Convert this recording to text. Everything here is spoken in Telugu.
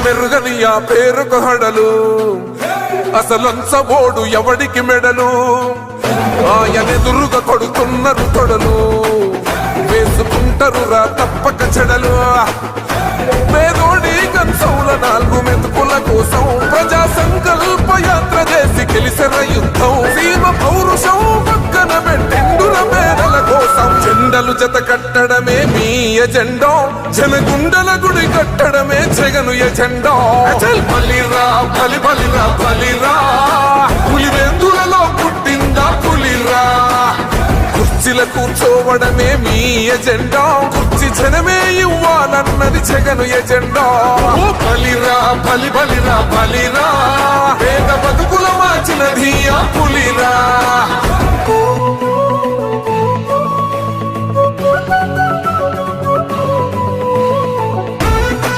మెరుగని ఆ పేరుకు హడలు అసలంచబోడు ఎవడికి మెడలు ఆయనెదురుగా కొడుతున్నారు తొడలు వేసుకుంటారు రా తప్పక చెడలు పేదోడి కంచంల 4 మెతుకుల కోసం ప్రజా సంకల్ప యాత్ర చేసి గెలిసిన యుద్ధం సీమ పౌరుషం పక్కన పెట్టిండుల పేదల కోసం జెండలు జత కట్టడమే మీ ఎజెండా జనగుండల గుడి కట్టడమే జగను ఎజెండా బలిరా బలి బలిరా బలిరా పులివెందులలో పుట్టిందా పులిరా కుర్చీల కూర్చోవడమే మీ ఎజెండా కుర్చీ జనమే ఇవ్వాలన్నది జగను ఎజెండా బలిరా బలి బలిరా బలిరా పేద బతుకుల మార్చినది ఆ పులిరా